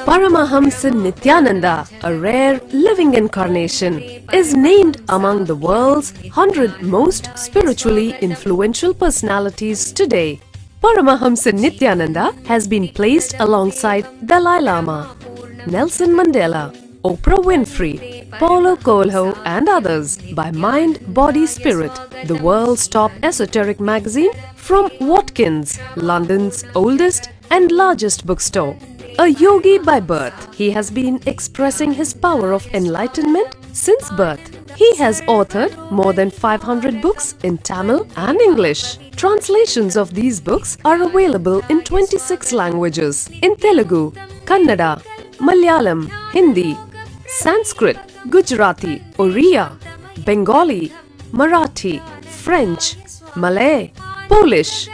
Paramahamsa Nithyananda, a rare living incarnation, is named among the world's 100 most spiritually influential personalities today. Paramahamsa Nithyananda has been placed alongside Dalai Lama, Nelson Mandela, Oprah Winfrey, Paulo Coelho and others by Mind, Body, Spirit, the world's top esoteric magazine from Watkins, London's oldest and largest bookstore. A yogi by birth, he has been expressing his power of enlightenment since birth. He has authored more than 500 books in Tamil and English. Translations of these books are available in 26 languages in Telugu, Kannada, Malayalam, Hindi, Sanskrit, Gujarati, Oriya, Bengali, Marathi, French, Malay, Polish,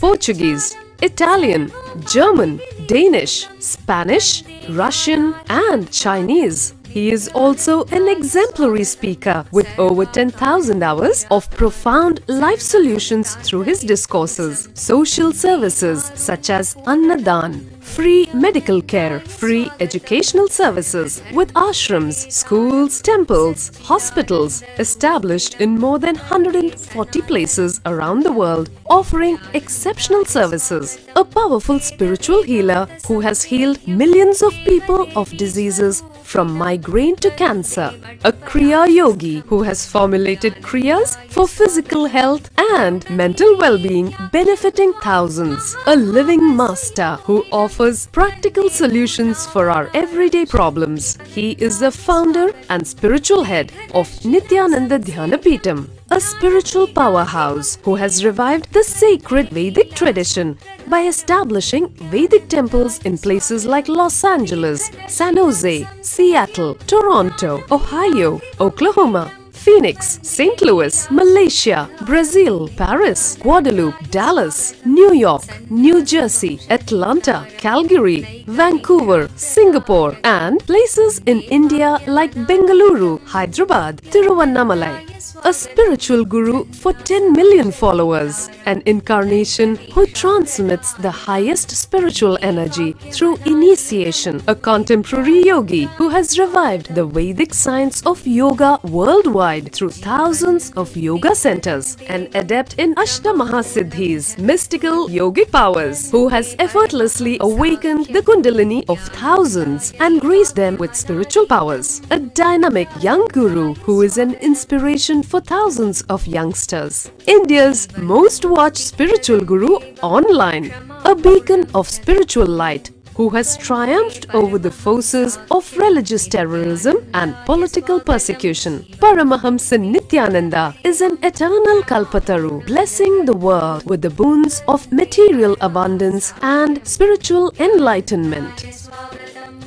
Portuguese, Italian, German, Danish, Spanish, Russian and Chinese. He is also an exemplary speaker with over 10,000 hours of profound life solutions through his discourses. Social services such as Annadan, free medical care, free educational services with ashrams, schools, temples, hospitals established in more than 140 places around the world, offering exceptional services. A powerful spiritual healer who has healed millions of people of diseases from migraine to cancer. A Kriya Yogi who has formulated Kriyas for physical health and mental well-being, benefiting thousands. A living master who offers practical solutions for our everyday problems. He is the founder and spiritual head of Nithyananda Dhyanapeetham, a spiritual powerhouse who has revived the sacred Vedic tradition by establishing Vedic temples in places like Los Angeles, San Jose, Seattle, Toronto, Ohio, Oklahoma, Phoenix, St. Louis, Malaysia, Brazil, Paris, Guadeloupe, Dallas, New York, New Jersey, Atlanta, Calgary, Vancouver, Singapore, and places in India like Bengaluru, Hyderabad, Tiruvannamalai. A spiritual guru for 10 million followers, an incarnation who transmits the highest spiritual energy through initiation, a contemporary yogi who has revived the Vedic science of yoga worldwide through thousands of yoga centers, an adept in Ashtamaha-siddhis, mystical yogic powers, who has effortlessly awakened the Kundalini of thousands and graced them with spiritual powers, a dynamic young guru who is an inspiration for thousands of youngsters. India's most watched spiritual guru online, a beacon of spiritual light who has triumphed over the forces of religious terrorism and political persecution. Paramahamsa Nithyananda is an eternal Kalpataru, blessing the world with the boons of material abundance and spiritual enlightenment.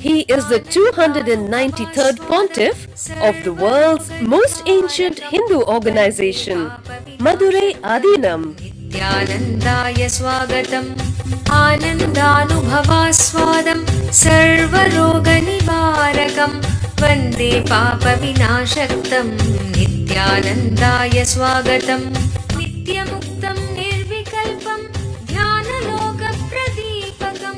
He is the 293rd Pontiff of the world's most ancient Hindu organization, Madurai Adinam. Nithyanandaya swagatam, anandanubhavaswadam, sarvaroga nivarakam, vande papa vinashaktam. Nithyanandaya swagatam, nityamuktam nirvikalpam, dhyanaloka pradipakam,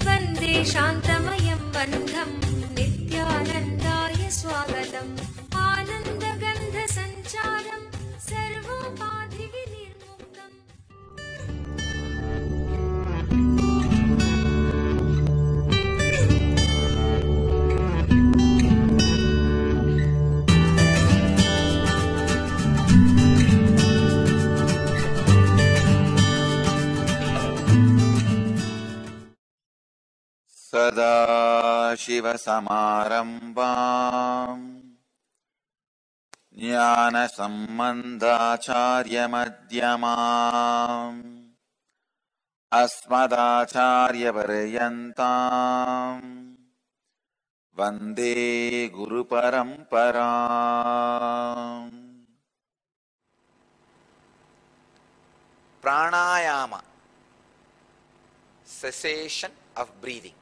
vande shantamayam bandham. Nithyanandaya swagatam, anandagandha sancharam, sarvopadhi vinirmuktam. सदाशिवसमारम्भाम् ज्ञानसम्बन्धाचार्यमध्यमाम् अस्मदाचार्यपर्यन्ताम् वन्दे गुरुपरम्पराम्. Pranayama, cessation of breathing.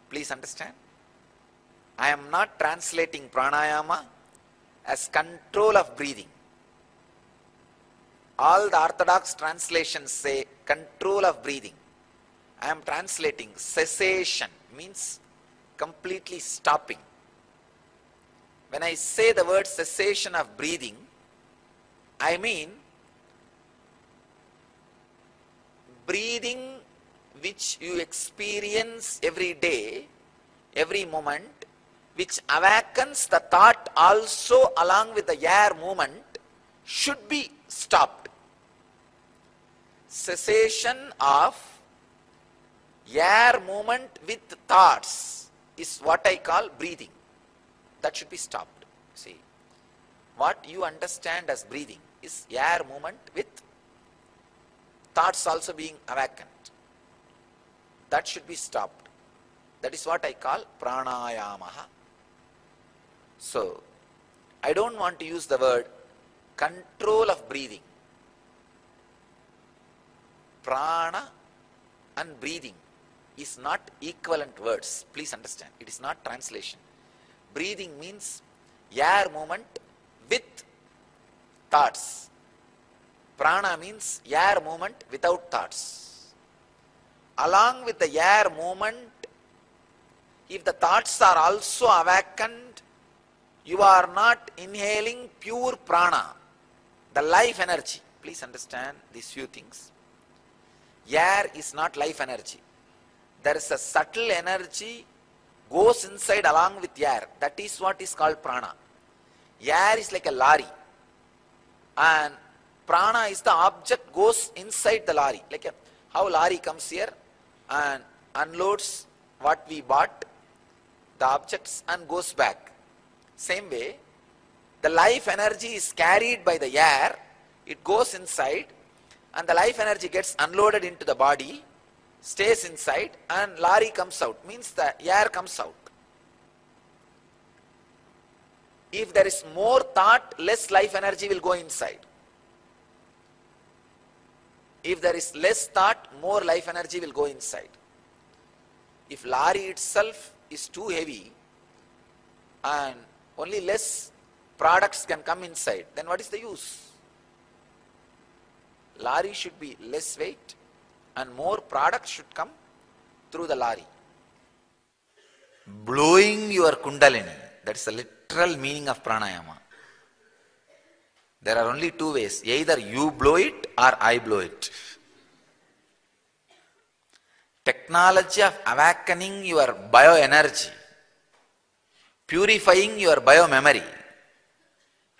Please understand, I am not translating pranayama as control of breathing. All the orthodox translations say control of breathing. I am translating cessation means completely stopping. When I say the word cessation of breathing, I mean breathing which you experience every day, every moment, which awakens the thought also along with the air movement, should be stopped. Cessation of air movement with thoughts is what I call breathing. That should be stopped. See, what you understand as breathing is air movement with thoughts also being awakened. That should be stopped. That is what I call pranayama. So, I don't want to use the word control of breathing. Prana and breathing is not equivalent words. Please understand. It is not translation. Breathing means air movement with thoughts. Prana means air movement without thoughts. Along with the air movement, if the thoughts are also awakened, you are not inhaling pure prana, the life energy. Please understand these few things. Air is not life energy. There is a subtle energy goes inside along with air. That is what is called prana. Air is like a lorry, and prana is the object goes inside the lorry. Like how lorry comes here and unloads what we bought, the objects, and goes back. Same way, the life energy is carried by the air. It goes inside, and the life energy gets unloaded into the body, stays inside, and lorry comes out. Means the air comes out. If there is more thought, less life energy will go inside. If there is less thought, more life energy will go inside. If lorry itself is too heavy and only less products can come inside, then what is the use? Lorry should be less weight and more products should come through the lorry. Blowing your kundalini, that is the literal meaning of pranayama. There are only two ways. Either you blow it or I blow it. Technology of awakening your bioenergy, purifying your biomemory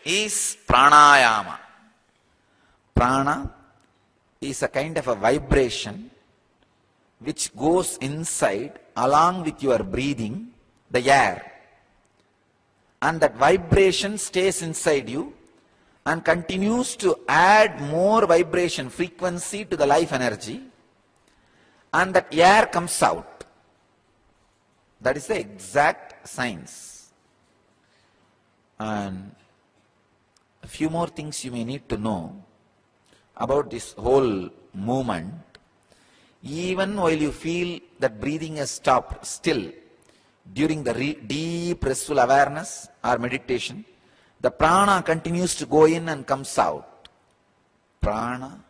is pranayama. Prana is a kind of a vibration which goes inside along with your breathing, the air. And that vibration stays inside you and continues to add more vibration frequency to the life energy, and that air comes out. That is the exact science. And a few more things you may need to know about this whole movement. Even while you feel that breathing has stopped, still during the deep restful awareness or meditation, the prana continues to go in and comes out. Prana,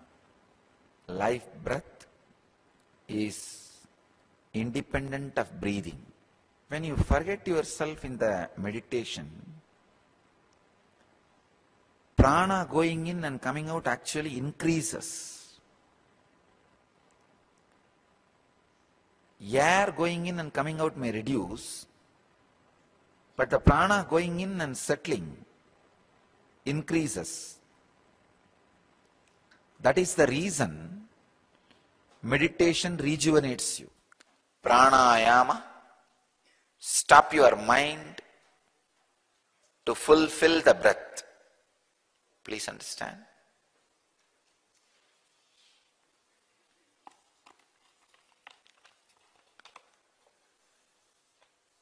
life breath, is independent of breathing. When you forget yourself in the meditation, prana going in and coming out actually increases. Air going in and coming out may reduce, but the prana going in and settling increases. That is the reason meditation rejuvenates you. Pranayama, stop your mind to fulfill the breath. Please understand.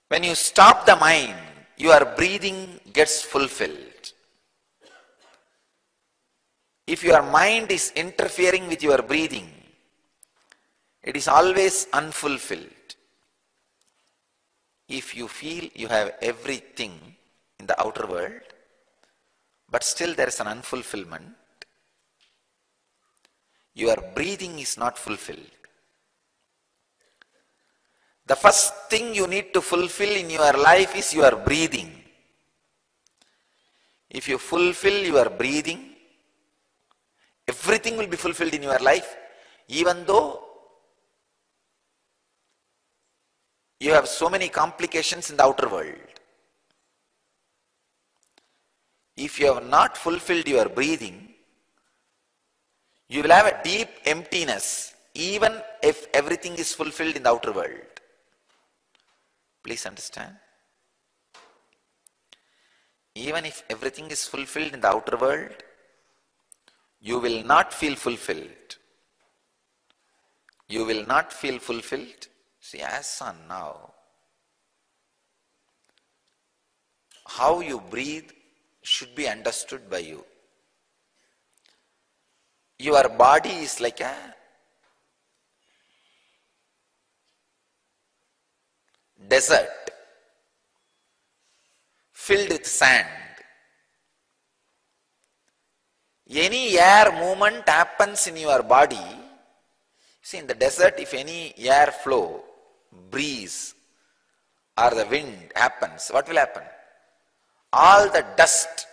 When you stop the mind, your breathing gets fulfilled. If your mind is interfering with your breathing, it is always unfulfilled. If you feel you have everything in the outer world, but still there is an unfulfillment, your breathing is not fulfilled. The first thing you need to fulfill in your life is your breathing. If you fulfill your breathing, everything will be fulfilled in your life, even though you have so many complications in the outer world. If you have not fulfilled your breathing, you will have a deep emptiness, even if everything is fulfilled in the outer world. Please understand. Even if everything is fulfilled in the outer world, you will not feel fulfilled. You will not feel fulfilled. See, as on now, how you breathe should be understood by you. Your body is like a desert filled with sand. Any air movement happens in your body. See, in the desert, if any air flow, breeze or the wind happens, what will happen? All the dust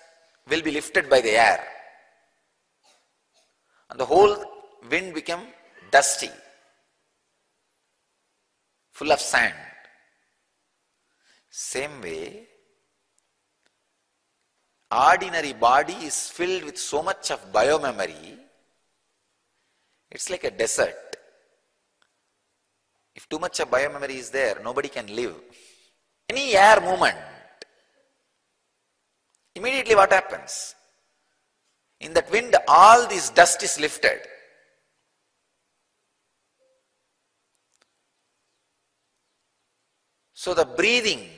will be lifted by the air. And the whole wind become dusty, full of sand. Same way, ordinary body is filled with so much of biomemory, it's like a desert. If too much of biomemory is there, nobody can live. Any air movement, immediately what happens? In that wind, all this dust is lifted. So the breathing,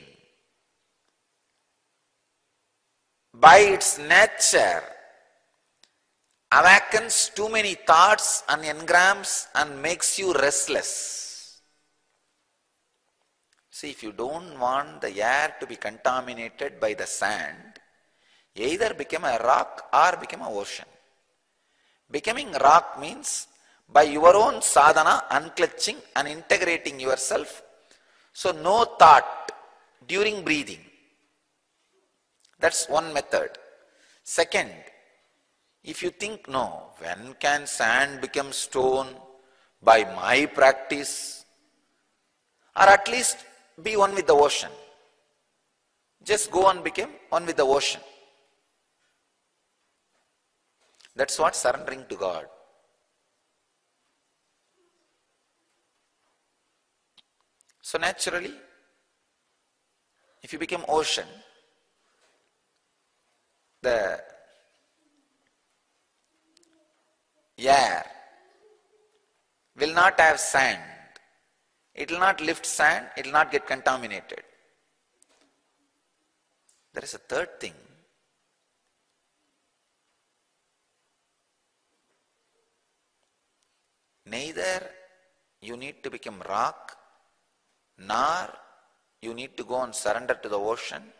by its nature, awakens too many thoughts and engrams and makes you restless. See, if you don't want the air to be contaminated by the sand, either become a rock or become an ocean. Becoming rock means by your own sadhana, unclutching and integrating yourself. So no thought during breathing. That's one method. Second, if you think, no, when can sand become stone? By my practice. Or at least be one with the ocean. Just go and become one with the ocean. That's what surrendering to God. So naturally, if you become ocean, the air will not have sand. It will not lift sand, it will not get contaminated. There is a third thing. Neither you need to become rock, nor you need to go and surrender to the ocean.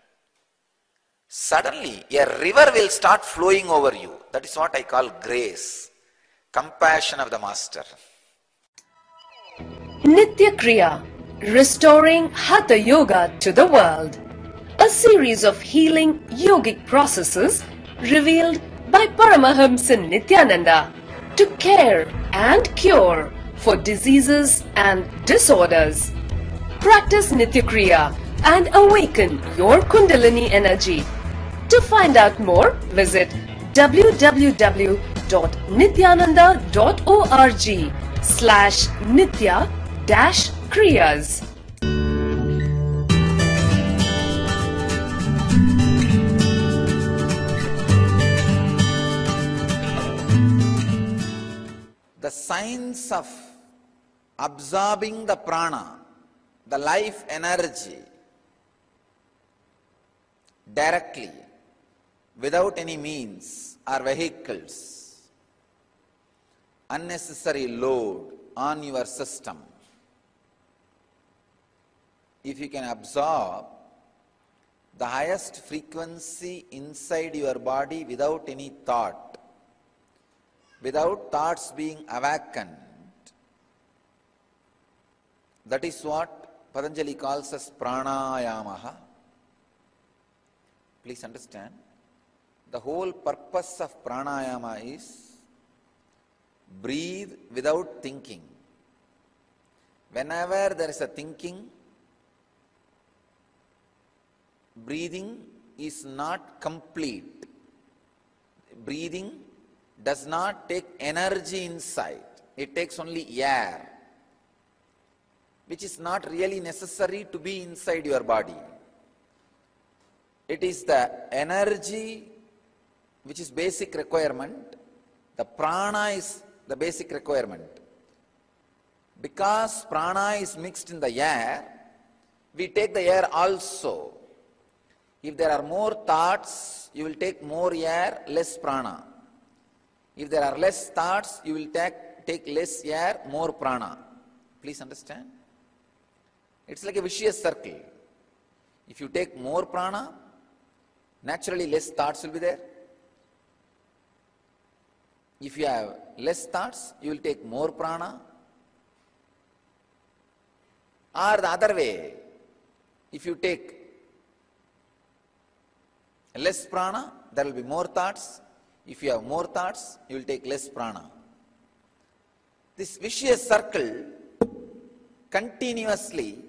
Suddenly, a river will start flowing over you. That is what I call grace, compassion of the Master. Nitya Kriya, restoring Hatha Yoga to the world. A series of healing yogic processes revealed by Paramahamsa Nithyananda to care and cure for diseases and disorders. Practice Nitya Kriya and awaken your Kundalini energy. To find out more, visit www.nithyananda.org/nitya-kriyas. The science of absorbing the prana, the life energy, directly, without any means or vehicles, unnecessary load on your system. If you can absorb the highest frequency inside your body without any thought, without thoughts being awakened, that is what Patanjali calls as Pranayama. Please understand, the whole purpose of Pranayama is breathe without thinking. Whenever there is a thinking, breathing is not complete. Breathing does not take energy inside. It takes only air, which is not really necessary to be inside your body. It is the energy which is basic requirement. The prana is the basic requirement. Because prana is mixed in the air, we take the air also. If there are more thoughts, you will take more air, less prana. If there are less thoughts, you will take less air, more prana. Please understand? It's like a vicious circle. If you take more prana, naturally less thoughts will be there. If you have less thoughts, you will take more prana. Or the other way, if you take less prana, there will be more thoughts. If you have more thoughts, you will take less prana. This vicious circle continuously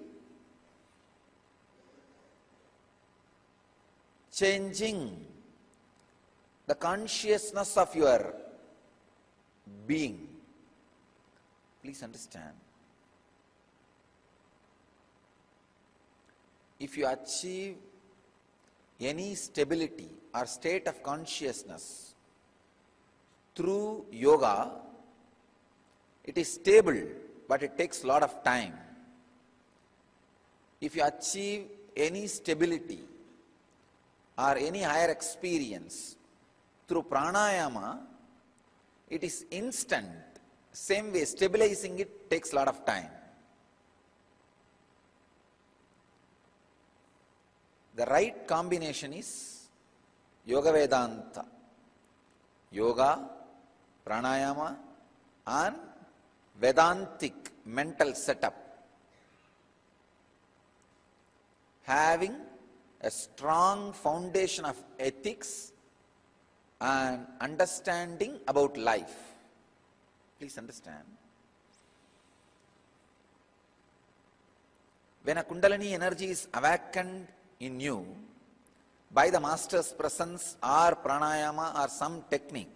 changing the consciousness of your being. Please understand. If you achieve any stability or state of consciousness through yoga, it is stable, but it takes a lot of time. If you achieve any stability or any higher experience through pranayama, it is instant. Same way, stabilizing it takes a lot of time. The right combination is Yoga Vedanta. Yoga, pranayama, and Vedantic mental setup. Having a strong foundation of ethics and understanding about life. Please understand. When a Kundalini energy is awakened in you by the master's presence or pranayama or some technique,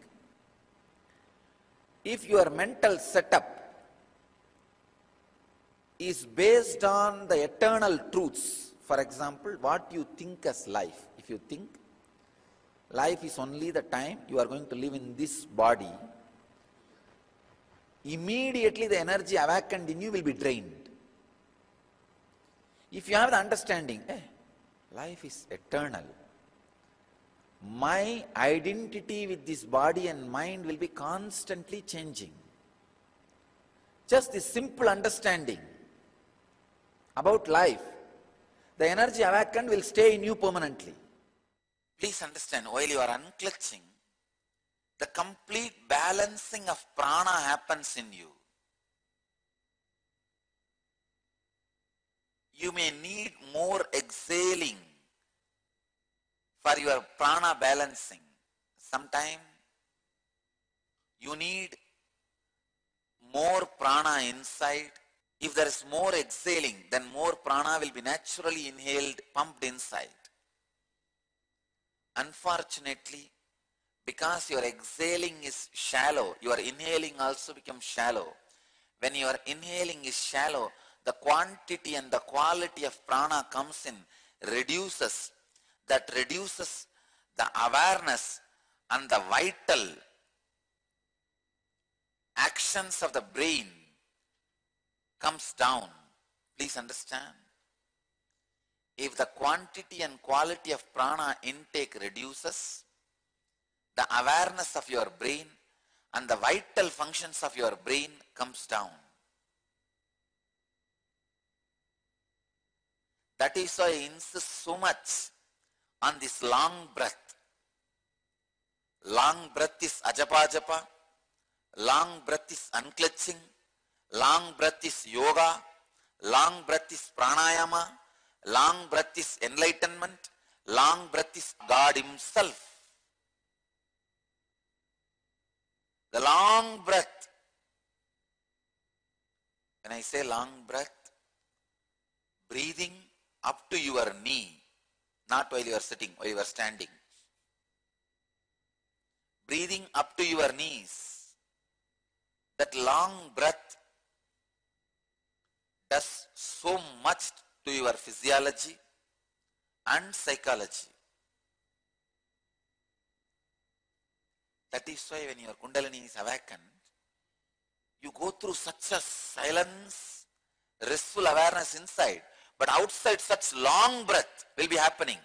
if your mental setup is based on the eternal truths, for example, what you think as life. If you think life is only the time you are going to live in this body, immediately the energy awakened in you will be drained. If you have the understanding, life is eternal, my identity with this body and mind will be constantly changing. Just this simple understanding about life, the energy awakened will stay in you permanently. Please understand, while you are unclutching, the complete balancing of prana happens in you. You may need more exhaling for your prana balancing. Sometimes you need more prana inside. If there is more exhaling, then more prana will be naturally inhaled, pumped inside. Unfortunately, because your exhaling is shallow, your inhaling also becomes shallow. When your inhaling is shallow, the quantity and the quality of prana comes in, reduces. That reduces the awareness and the vital actions of the brain comes down. Please understand. If the quantity and quality of prana intake reduces, the awareness of your brain and the vital functions of your brain comes down. That is why I insist so much on this long breath. Long breath is ajapa, long breath is unclutching, long breath is yoga, Long breath is pranayama. Long breath is enlightenment. Long breath is God himself. The long breath. When I say long breath, breathing up to your knee, not while you are sitting, while you are standing. Breathing up to your knees. That long breath does so much to your physiology and psychology. That is why when your Kundalini is awakened, you go through such a silence, restful awareness inside, but outside such long breath will be happening.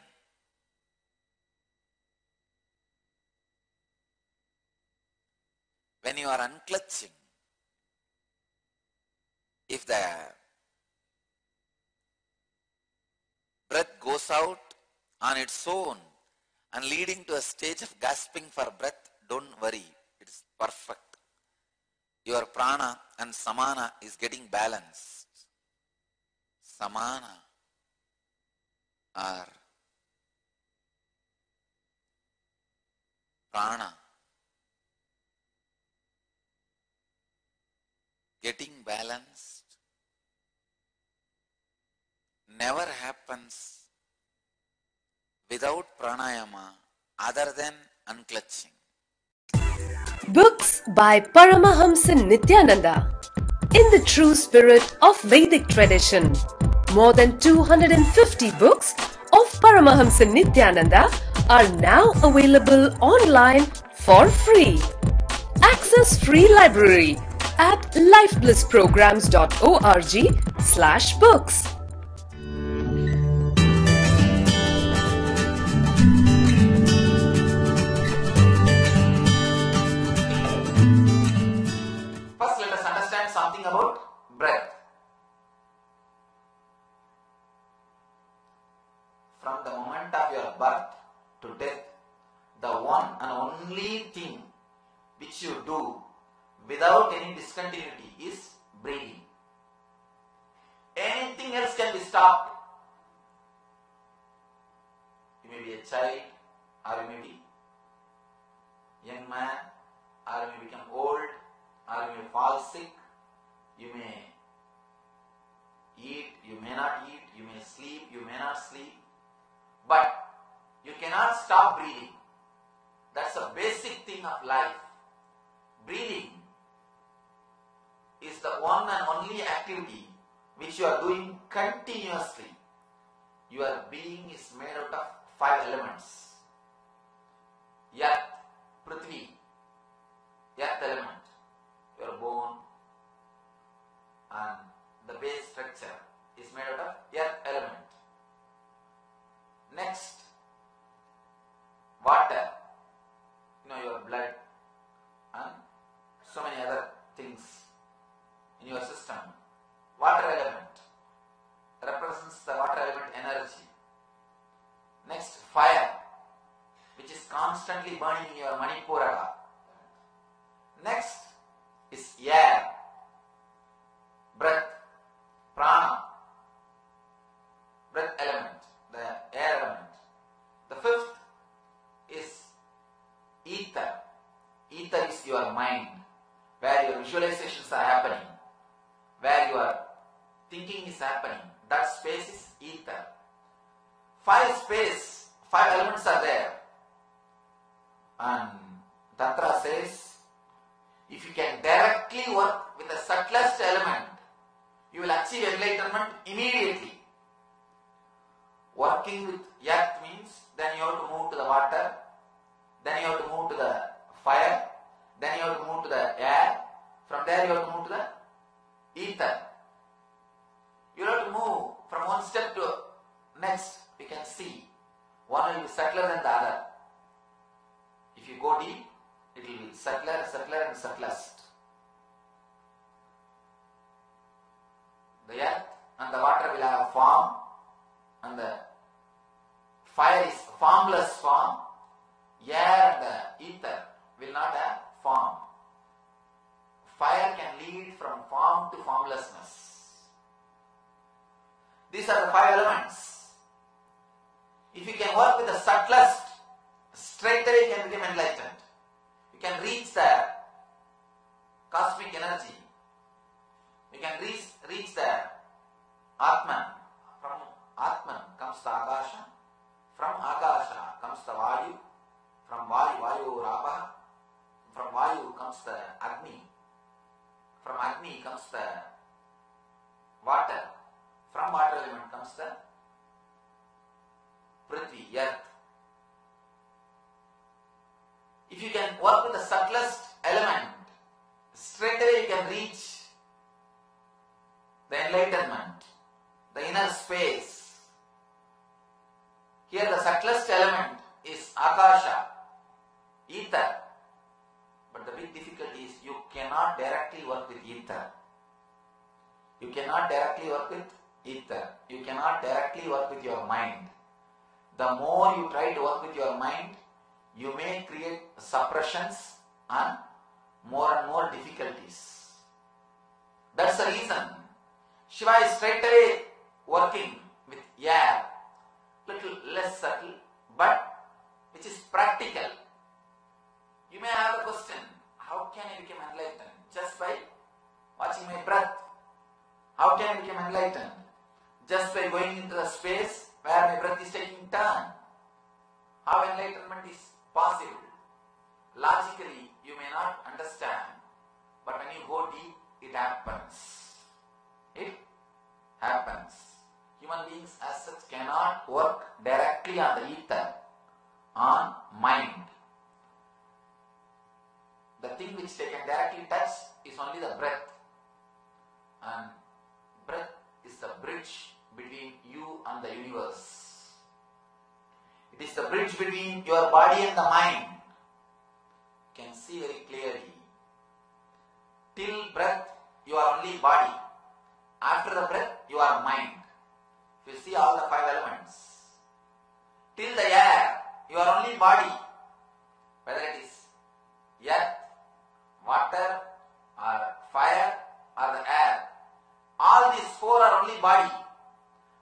When you are unclutching, if the breath goes out on its own and leading to a stage of gasping for breath, don't worry, it is perfect. Your prana and samana is getting balanced. Samana or prana getting balanced never happens without pranayama other than unclutching. Books by Paramahamsa Nithyananda. In the true spirit of Vedic tradition, more than 250 books of Paramahamsa Nithyananda are now available online for free. Access free library at lifeblissprograms.org/books. First, let us understand something about breath. From the moment of your birth to death, the one and only thing which you do without any discontinuity is breathing. Anything else can be stopped. You may be a child, or you may be a young man, or you may become old, or you may fall sick, you may eat, you may not eat, you may sleep, you may not sleep, but you cannot stop breathing. That's a basic thing of life. Breathing is the one and only activity which you are doing continuously. Your being is made out of 5 elements. Earth, Prithvi, earth element, your bone and the base structure is made out of earth element. Next, water, your blood and so many other things in your system. Water element represents the water element energy. Next, fire, which is constantly burning in your Manipuraka. Next is air, breath, prana, breath element, the air element. The fifth is ether. Ether is your mind, where your visualizations are happening, where your thinking is happening. That space is ether. 5 elements are there. And Tantra says, if you can directly work with the subtlest element, you will achieve enlightenment immediately. Working with earth means then you have to move to the water, then you have to move to the fire, then you have to move to the air, from there you have to move to the ether. You have to move from one step to next. You can see one will be subtler than the other. If you go deep, it will be subtler, subtler and subtlest. The earth and the water will have form, and the fire is formless form. Air and the ether will not have form. Fire can lead from form to formlessness. These are the five elements. If you can work with the subtlest, straight away you can become enlightened. You can reach the cosmic energy. You can reach the Atman. From Atman comes the Akasha. From Akasha comes the Vayu. From Vayu, Vayu Rapa. From Vayu comes the Agni. From Agni comes the water. From water element comes the Prithvi, earth. If you can work with the subtlest element, straight away you can reach the enlightenment, the inner space. Here the subtlest element is Akasha, ether. But the big difficulty is you cannot directly work with ether. You cannot directly work with ether. You cannot directly work with your mind. The more you try to work with your mind, you may create suppressions and more difficulties. That's the reason Shiva is straight away working with air, little less subtle, but which is practical. You may have a question, how can I become enlightened? Just by watching my breath. How can I become enlightened? Just by going into the space where my breath is taking turn. How enlightenment is possible? Logically, you may not understand, but when you go deep, it happens. It happens. Human beings as such cannot work directly on the ether, on mind. The thing which they can directly touch is only the breath. And breath is the bridge between you and the universe. It is the bridge between your body and the mind. You can see very clearly. Till breath, you are only body. After the breath, you are mind. If you see all the five elements. Till the air, you are only body. Whether it is earth, water, or fire, or the air. All these four are only body.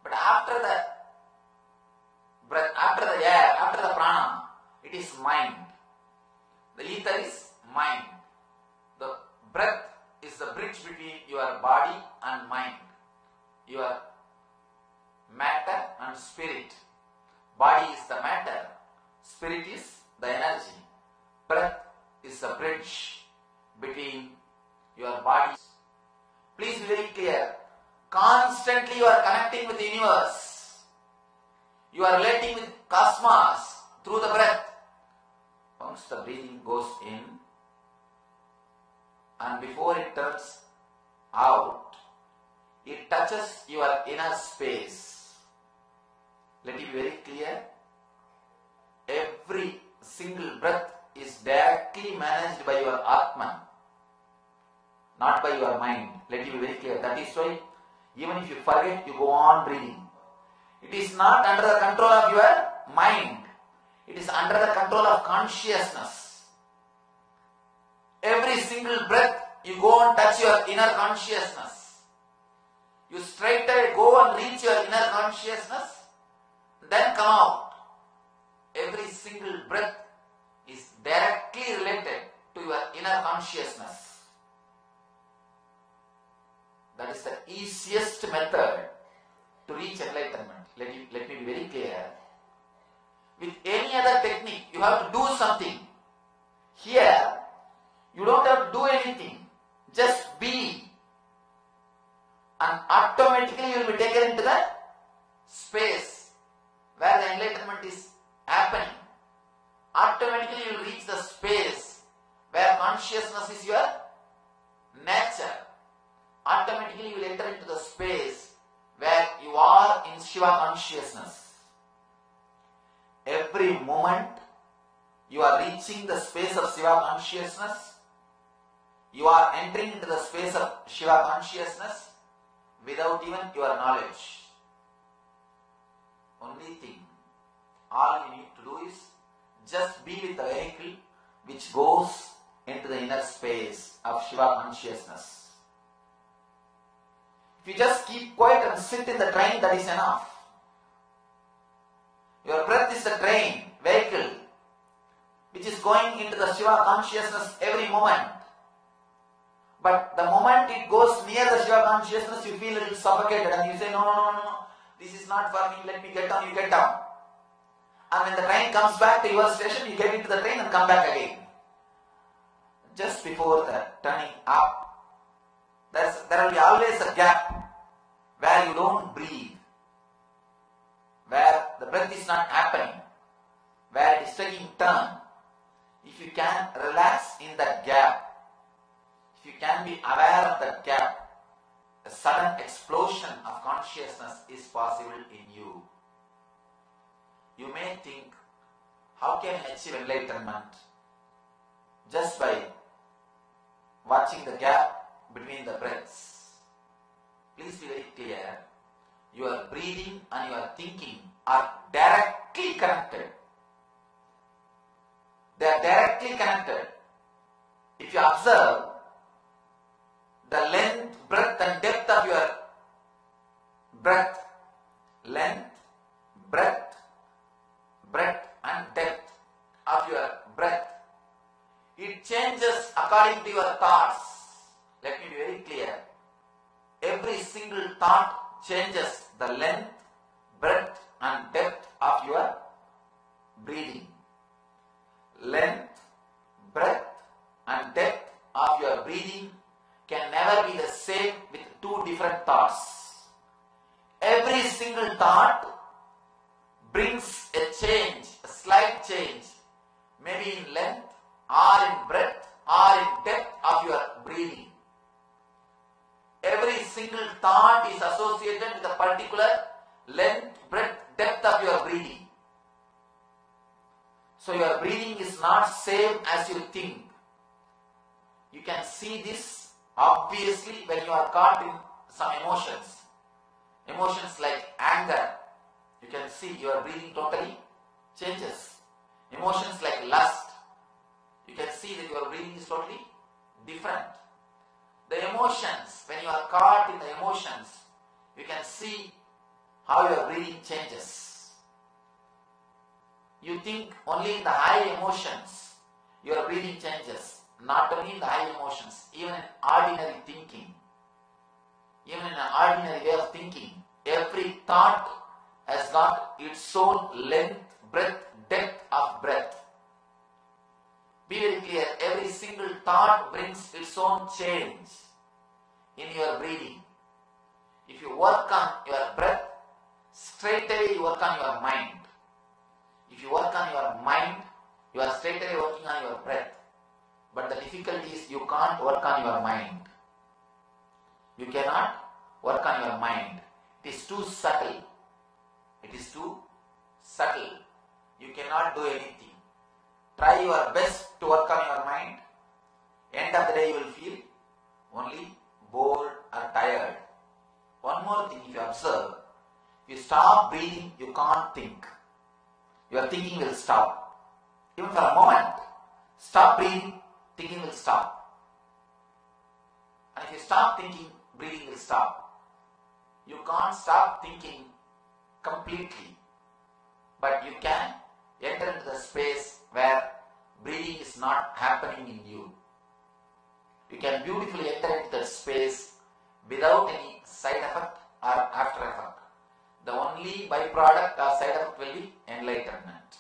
But after the breath, after the air, after the prana, it is mind. The ether is mind. The breath is the bridge between your body and mind. Your matter and spirit. Body is the matter. Spirit is the energy. Breath is the bridge between your bodies. Please be very clear. Constantly you are connecting with the universe. You are relating with cosmos through the breath. Once the breathing goes in and before it turns out, it touches your inner space. Let it be very clear. Every single breath is directly managed by your Atman, not by your mind. Let it be very clear. That is why even if you forget, you go on breathing. It is not under the control of your mind. It is under the control of consciousness. Every single breath, you go and touch your inner consciousness. You straight away go and reach your inner consciousness, then come out. Every single breath is directly related to your inner consciousness. That is the easiest method to reach enlightenment. Let me be very clear. With any other technique, you have to do something. Here, you don't have to do anything. Just be. And automatically you will be taken into the space where the enlightenment is happening. Automatically you will reach the space where consciousness is your nature. Automatically you will enter into the space where you are in Shiva consciousness. Every moment you are reaching the space of Shiva consciousness. You are entering into the space of Shiva consciousness without even your knowledge. Only thing, all you need to do is just be with the vehicle which goes into the inner space of Shiva consciousness. If you just keep quiet and sit in the train, that is enough. Your breath is the train, vehicle, which is going into the Shiva consciousness every moment. But the moment it goes near the Shiva consciousness, you feel a little suffocated and you say, no, no, no, no, this is not for me, let me get down, you get down. And when the train comes back to your station, you get into the train and come back again. Just before the turning up, there will be always a gap where you don't breathe, where the breath is not happening, where it is taking turn. If you can relax in that gap, if you can be aware of that gap, a sudden explosion of consciousness is possible in you. You may think, how can I achieve enlightenment? Just by watching the gap between the breaths. Please be very clear. Your breathing and your thinking are directly connected. They are directly connected. If you observe the length, breadth and depth of your breath, length, breadth, breadth and depth of your breath, it changes according to your thoughts. Let me be very clear. Every single thought changes the length, breadth and depth of your breathing. Length, breadth and depth of your breathing can never be the same with two different thoughts. Every single thought brings a change, a slight change, maybe in length or in breadth or in depth of your breathing. Every single thought is associated with a particular length, breadth, depth of your breathing. So your breathing is not same as you think. You can see this obviously when you are caught in some emotions. Emotions like anger, you can see your breathing totally changes. Emotions like lust, you can see that your breathing is totally different. The emotions, when you are caught in the emotions, you can see how your breathing changes. You think only in the high emotions, your breathing changes. Not only in the high emotions, even in ordinary thinking, even in an ordinary way of thinking, every thought has got its own length, breadth, depth of breath. Be very clear, every single thought brings its own change in your breathing. If you work on your breath, straight away you work on your mind. If you work on your mind, you are straight away working on your breath. But the difficulty is you can't work on your mind. You cannot work on your mind. It is too subtle. It is too subtle. You cannot do anything. Try your best to work on your mind. End of the day you will feel only bored or tired. One more thing, if you observe, if you stop breathing, you can't think. Your thinking will stop. Even for a moment, stop breathing, thinking will stop. And if you stop thinking, breathing will stop. You can't stop thinking completely, but you can enter into the space where breathing is not happening in you. You can beautifully enter into that space without any side effect or after effect. The only byproduct or side effect will be enlightenment.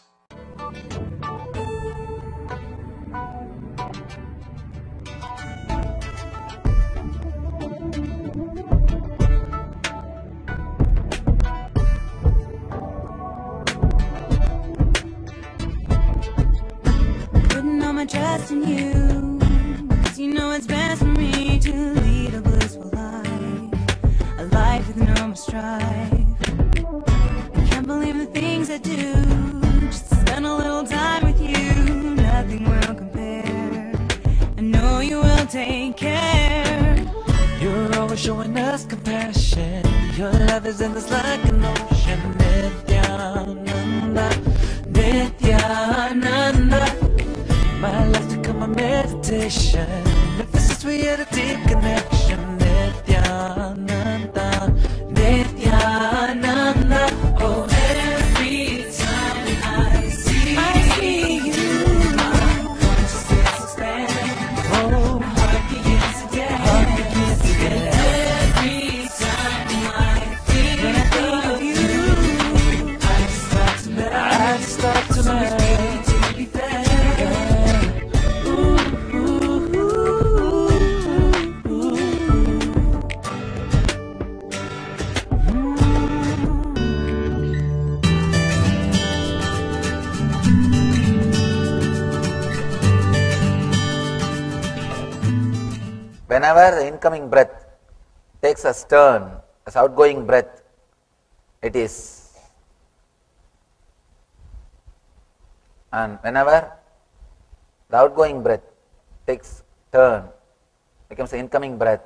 Putting all my trust in you, 'cause you know it's best for me to lead a blissful life, a life with no more strife. I can't believe the things I do, just to spend a little time with you. Nothing will compare. I know you will take care. You're always showing us compassion. Your love is endless like an ocean. Nithyananda, Nithyananda. My life's become a meditation. If this is we had a deep connection. Nithyananda. Whenever the incoming breath takes a turn as outgoing breath, it is, and whenever the outgoing breath takes turn, becomes the incoming breath,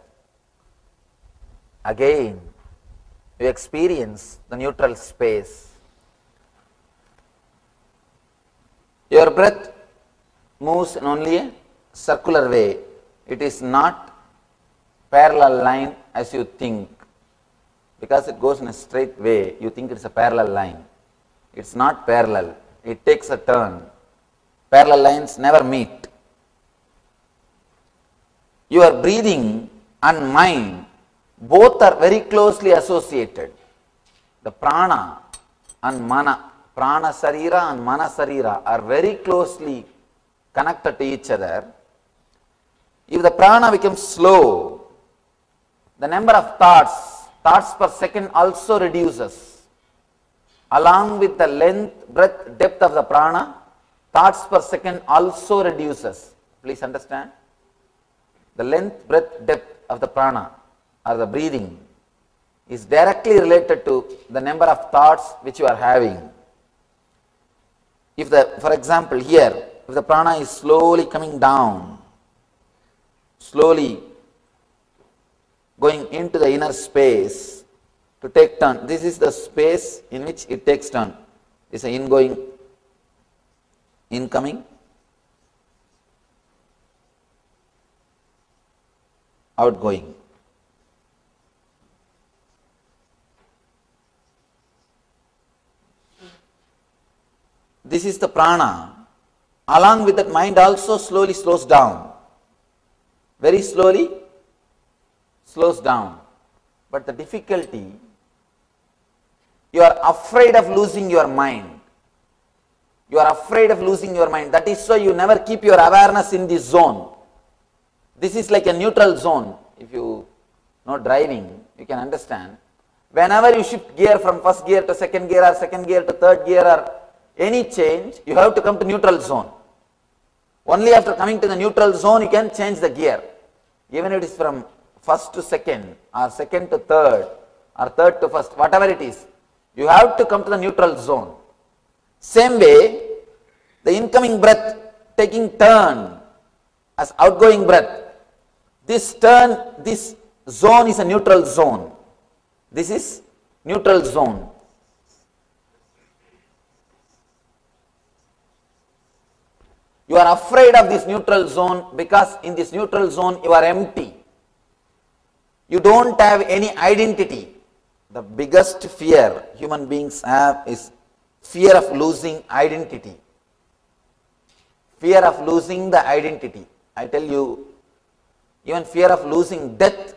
again you experience the neutral space. Your breath moves in only a circular way. It is not parallel line as you think. Because it goes in a straight way, you think it's a parallel line. It's not parallel. It takes a turn. Parallel lines never meet. Your breathing and mind both are very closely associated. The prana and mana, prana sarira and mana sarira are very closely connected to each other. If the prana becomes slow, the number of thoughts per second also reduces. Along with the length, breadth, depth of the prana, thoughts per second also reduces. Please understand. The length, breadth, depth of the prana or the breathing is directly related to the number of thoughts which you are having. If for example here, if the prana is slowly coming down, slowly going into the inner space to take turn. This is the space in which it takes turn. This is an ingoing, incoming, outgoing. This is the prana. Along with that, mind also slowly slows down. Very slowly slows down. But the difficulty, you are afraid of losing your mind. You are afraid of losing your mind. That is why you never keep your awareness in this zone. This is like a neutral zone. If you know driving, you can understand. Whenever you shift gear from first gear to second gear or second gear to third gear or any change, you have to come to neutral zone. Only after coming to the neutral zone, you can change the gear. Even if it is from first to second, or second to third, or third to first, whatever it is, you have to come to the neutral zone. Same way, the incoming breath taking turn as outgoing breath, this zone is a neutral zone. This is neutral zone. You are afraid of this neutral zone because in this neutral zone you are empty. You don't have any identity. The biggest fear human beings have is fear of losing identity. Fear of losing the identity. I tell you, even fear of losing death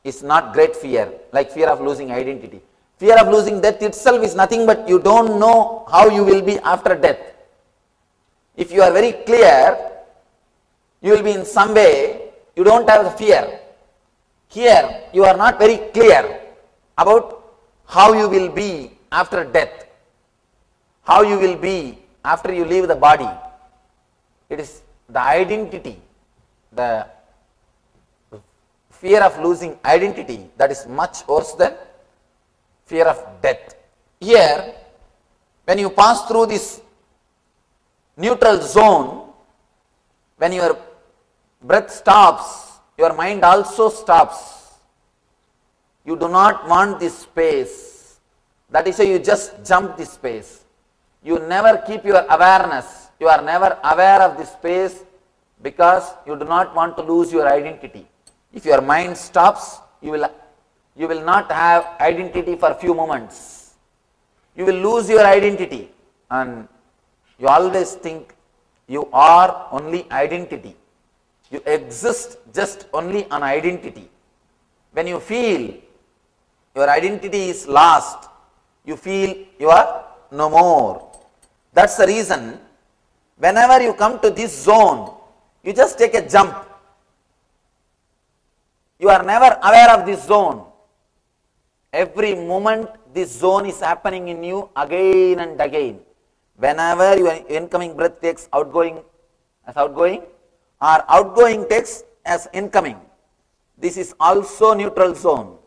is not great fear, like fear of losing identity. Fear of losing death itself is nothing but you don't know how you will be after death. If you are very clear, you will be in some way, you don't have the fear. Here, you are not very clear about how you will be after death, how you will be after you leave the body. It is the identity, the fear of losing identity that is much worse than fear of death. Here, when you pass through this neutral zone, when your breath stops, your mind also stops. You do not want this space. That is why you just jump this space. You never keep your awareness. You are never aware of this space because you do not want to lose your identity. If your mind stops, you will not have identity for a few moments. You will lose your identity and you always think you are only identity. You exist just on identity. When you feel your identity is lost, you feel you are no more. That's the reason whenever you come to this zone, you just take a jump. You are never aware of this zone. Every moment this zone is happening in you again and again. Whenever your incoming breath takes outgoing as outgoing, or outgoing takes as incoming, This is also neutral zone.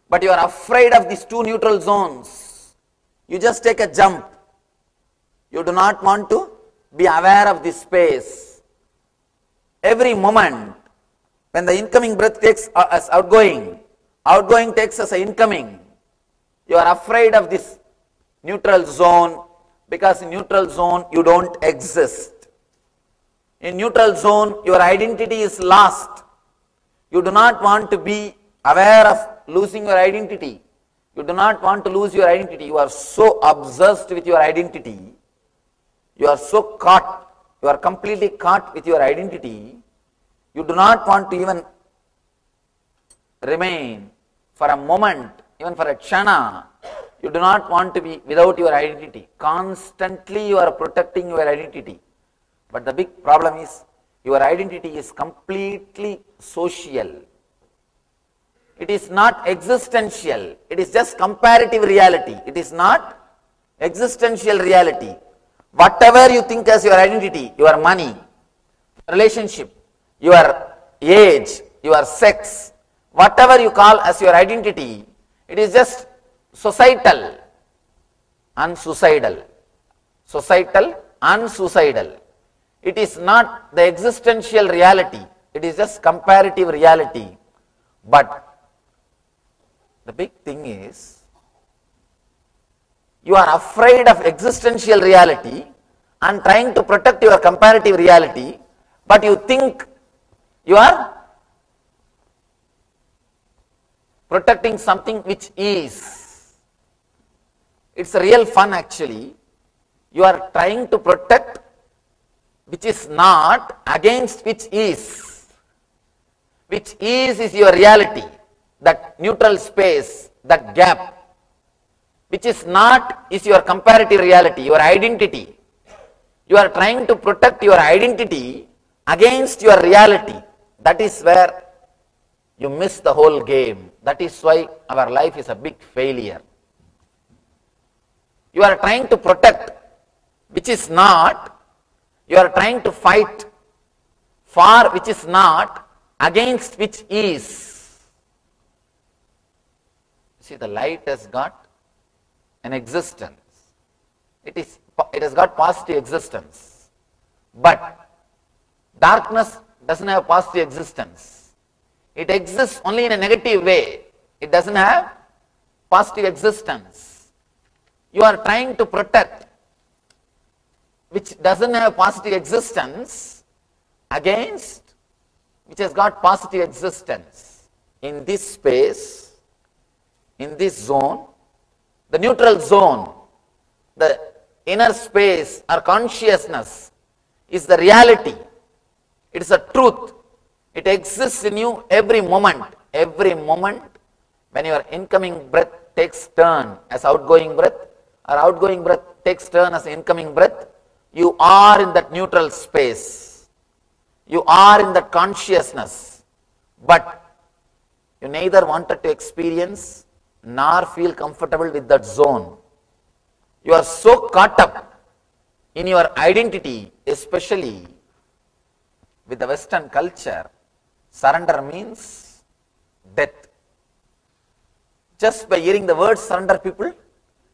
But you are afraid of these two neutral zones. You just take a jump. You do not want to be aware of this space. Every moment, when the incoming breath takes as outgoing, outgoing takes as incoming, you are afraid of this neutral zone, because in neutral zone you don't exist. In neutral zone your identity is lost. You do not want to be aware of losing your identity. You do not want to lose your identity. You are so obsessed with your identity. You are so caught. You are completely caught with your identity. You do not want to even remain for a moment, even for a chana. You do not want to be without your identity. Constantly you are protecting your identity. But the big problem is your identity is completely social. It is not existential. It is just comparative reality. It is not existential reality. Whatever you think as your identity, your money, relationship, your age, your sex, whatever you call as your identity, it is just societal, unsuicidal. Societal, unsuicidal. It is not the existential reality. It is just comparative reality. But the big thing is, you are afraid of existential reality and trying to protect your comparative reality, but you think you are protecting something which is. It's a real fun actually. You are trying to protect which is not against which is. Which is your reality, that neutral space, that gap. Which is not is your comparative reality, your identity. You are trying to protect your identity against your reality. That is where you miss the whole game. That is why our life is a big failure. You are trying to protect which is not. You are trying to fight for which is not against which is. See, the light has got an existence. It has got positive existence. But darkness doesn't have positive existence. It exists only in a negative way. It doesn't have positive existence. You are trying to protect which doesn't have positive existence against which has got positive existence. In this space, in this zone, the neutral zone, the inner space or consciousness is the reality. It is a truth. It exists in you every moment. Every moment when your incoming breath takes turn as outgoing breath, or outgoing breath takes turn as incoming breath, you are in that neutral space. You are in that consciousness. But you neither wanted to experience nor feel comfortable with that zone. You are so caught up in your identity, especially with the Western culture. Surrender means death. Just by hearing the word surrender, people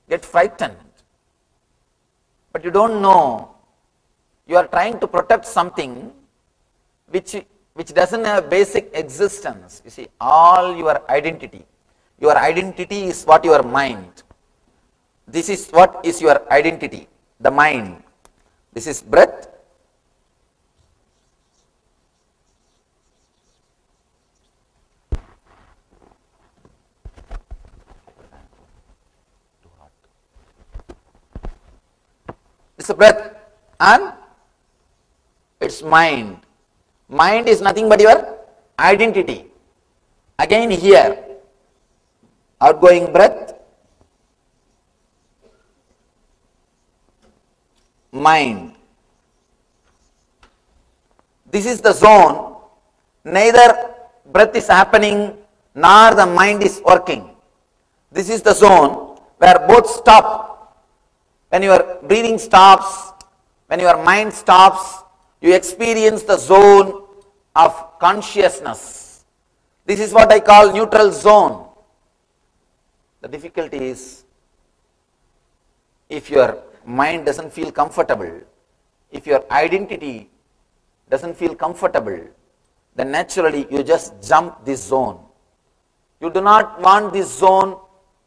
get frightened. But you don't know, you are trying to protect something which doesn't have basic existence. You see, all your identity is what your mind. This is what is your identity, the mind. This is breath. It's a breath and it's mind. Mind is nothing but your identity. Again here, outgoing breath, mind. This is the zone, neither breath is happening nor the mind is working. This is the zone where both stop. When your breathing stops, when your mind stops, You experience the zone of consciousness. This is what I call neutral zone. The difficulty is, if your mind doesn't feel comfortable, if your identity doesn't feel comfortable, then naturally you just jump this zone. You do not want this zone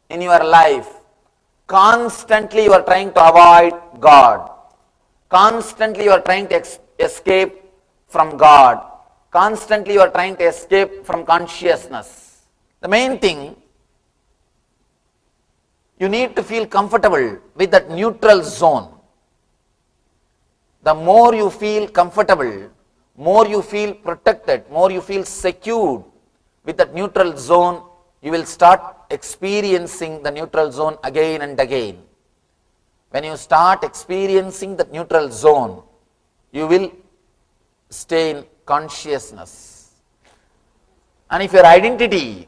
in your life. Constantly you are trying to avoid God. Constantly you are trying to escape from God. Constantly you are trying to escape from consciousness. The main thing, you need to feel comfortable with that neutral zone. The more you feel comfortable, more you feel protected, more you feel secured with that neutral zone, you will start experiencing the neutral zone again and again. When you start experiencing the neutral zone, you will stay in consciousness. And if your identity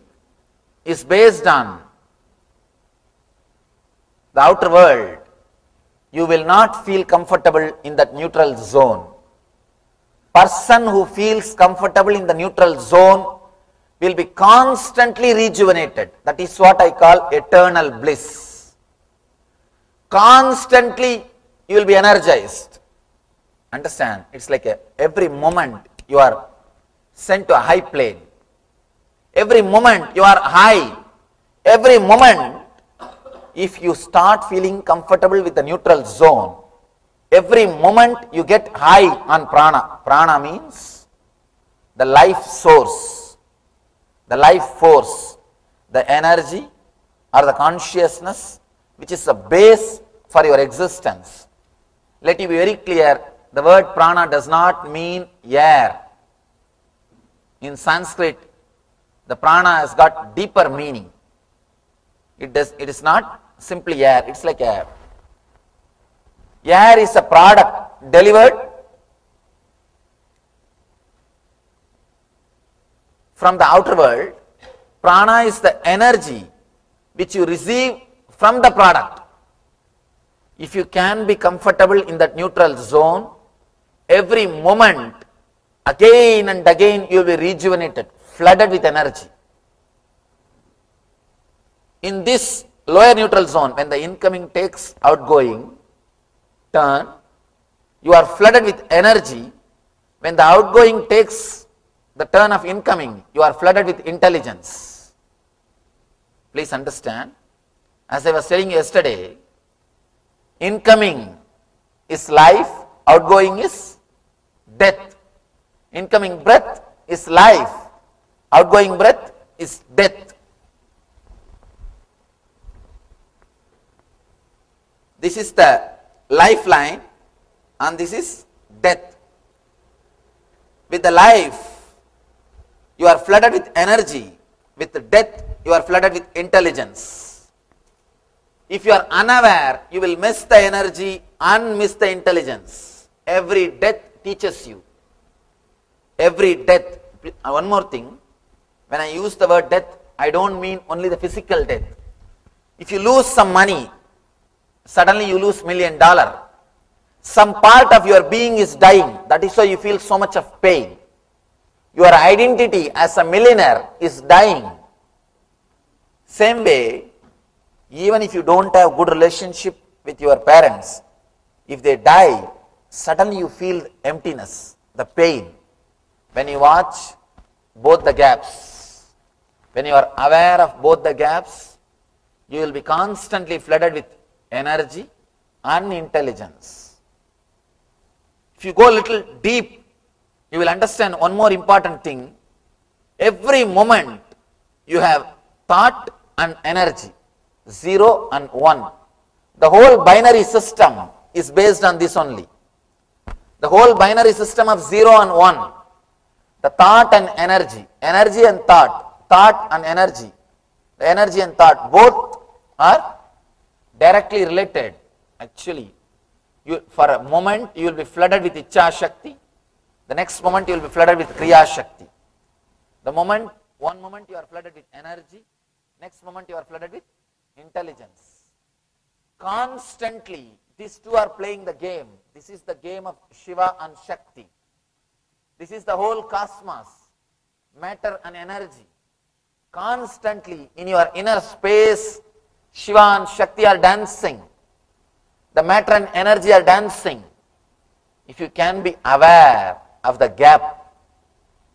is based on the outer world, you will not feel comfortable in that neutral zone. Person who feels comfortable in the neutral zone will be constantly rejuvenated. That is what I call eternal bliss. Constantly you will be energized. Understand? It's like every moment you are sent to a high plane. Every moment you are high. Every moment, if you start feeling comfortable with the neutral zone, every moment you get high on prana. Prana means the life source, the life force, the energy or the consciousness which is the base for your existence. Let it be very clear, the word prana does not mean air. In Sanskrit, the prana has got deeper meaning. It is not simply air, it's like air. Air is a product delivered from the outer world. Prana is the energy which you receive from the product. If you can be comfortable in that neutral zone, every moment, again and again, you will be rejuvenated, flooded with energy. In this lower neutral zone, when the incoming takes outgoing turn, you are flooded with energy. When the outgoing takes the turn of incoming, you are flooded with intelligence. Please understand, as I was saying yesterday, incoming is life, outgoing is death. Incoming breath is life, outgoing breath is death. This is the lifeline and this is death. With the life, you are flooded with energy. With the death, you are flooded with intelligence. If you are unaware, you will miss the energy and miss the intelligence. Every death teaches you. Every death. One more thing, when I use the word death, I don't mean only the physical death. If you lose some money, suddenly you lose $1 million. Some part of your being is dying. That is why you feel so much of pain. Your identity as a millionaire is dying. Same way, even if you don't have good relationship with your parents, if they die, suddenly you feel emptiness, the pain. When you watch both the gaps, when you are aware of both the gaps, you will be constantly flooded with energy and intelligence. If you go a little deep, you will understand one more important thing. Every moment you have thought and energy, 0 and 1. The whole binary system is based on this only. The whole binary system of 0 and 1. The thought and energy, energy and thought, thought and energy, the energy and thought, both are directly related. Actually, for a moment you will be flooded with Ichcha Shakti, the next moment you will be flooded with Kriya Shakti. One moment you are flooded with energy, next moment you are flooded with intelligence. Constantly, these two are playing the game. This is the game of Shiva and Shakti. This is the whole cosmos, matter and energy. Constantly in your inner space, Shiva and Shakti are dancing. The matter and energy are dancing. If you can be aware of the gap,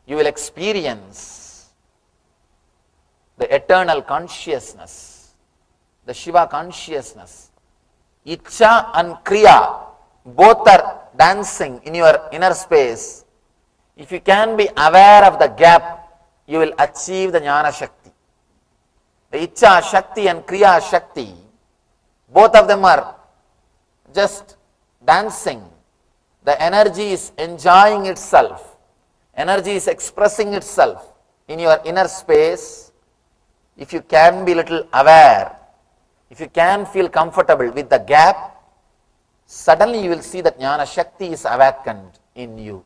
you will experience the eternal consciousness, the Shiva consciousness. Icha and Kriya both are dancing in your inner space. If you can be aware of the gap, you will achieve the Jnana Shakti. The Icha Shakti and Kriya Shakti, both of them are just dancing. The energy is enjoying itself. Energy is expressing itself in your inner space. If you can be little aware, if you can feel comfortable with the gap, suddenly you will see that Jnana Shakti is awakened in you.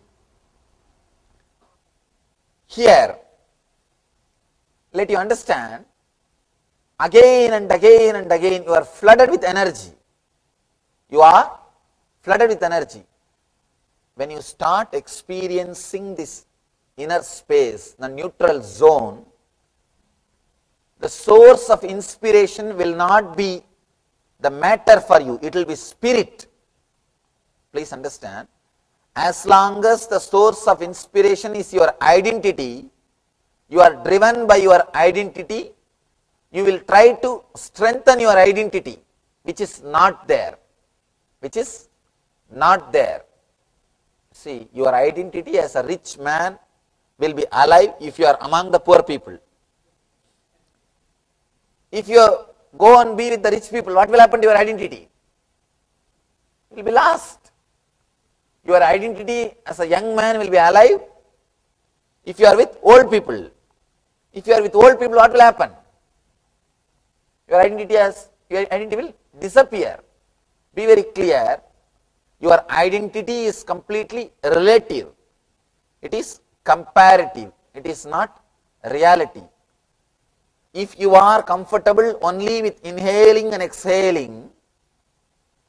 Here, let you understand, again and again and again you are flooded with energy. You are flooded with energy. When you start experiencing this inner space, the neutral zone, the source of inspiration will not be the matter for you, it will be spirit. Please understand, as long as the source of inspiration is your identity, you are driven by your identity, you will try to strengthen your identity, which is not there. Which is not there. See, your identity as a rich man will be alive if you are among the poor people. If you go and be with the rich people, what will happen to your identity? It will be lost. Your identity as a young man will be alive if you are with old people. If you are with old people, what will happen? Your identity will disappear. Be very clear, your identity is completely relative. It is comparative. It is not reality. If you are comfortable only with inhaling and exhaling,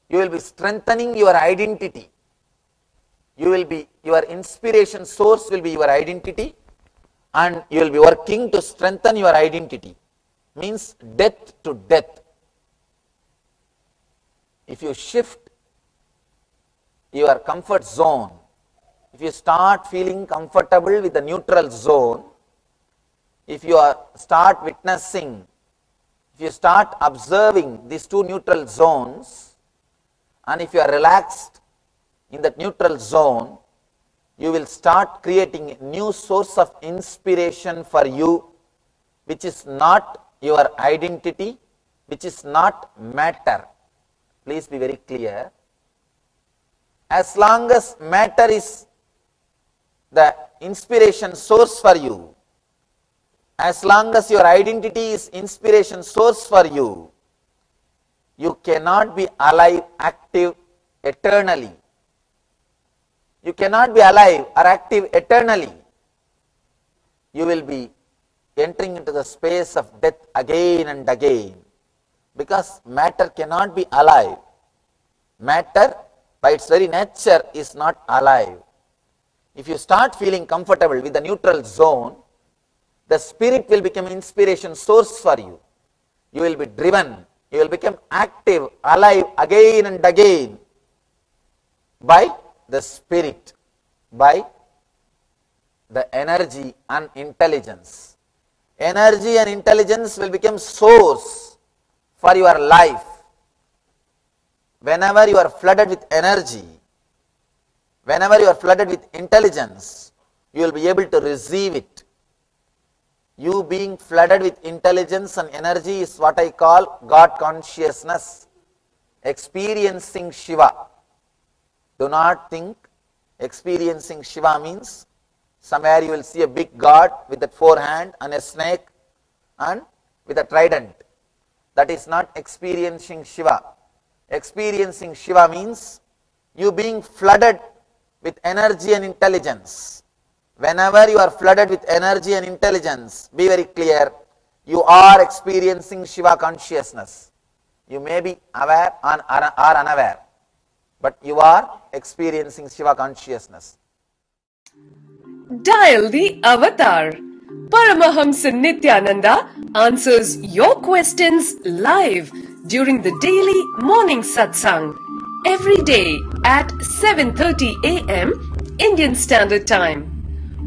you will be strengthening your identity. Your inspiration source will be your identity, and you will be working to strengthen your identity. Means death to death. If you shift your comfort zone, if you start feeling comfortable with the neutral zone, if you start witnessing, if you start observing these two neutral zones, and if you are relaxed in that neutral zone, you will start creating a new source of inspiration for you, which is not your identity, which is not matter. Please be very clear. As long as matter is the inspiration source for you, as long as your identity is inspiration source for you, you cannot be alive, active eternally. You cannot be alive or active eternally. You will be entering into the space of death again and again, because matter cannot be alive. Matter by its very nature is not alive. If you start feeling comfortable with the neutral zone, the spirit will become inspiration source for you. You will be driven, you will become active, alive again and again by the spirit, by the energy and intelligence. Energy and intelligence will become source for your life. Whenever you are flooded with energy, whenever you are flooded with intelligence, you will be able to receive it. You being flooded with intelligence and energy is what I call God consciousness, experiencing Shiva. Do not think experiencing Shiva means somewhere you will see a big god with that four hand and a snake and with a trident. That is not experiencing Shiva. Experiencing Shiva means you being flooded with energy and intelligence. Whenever you are flooded with energy and intelligence, be very clear, you are experiencing Shiva consciousness. You may be aware or unaware, but you are experiencing Shiva consciousness. Dial the avatar. Paramahamsa Nithyananda answers your questions live during the daily morning satsang every day at 7:30 a.m. Indian Standard Time.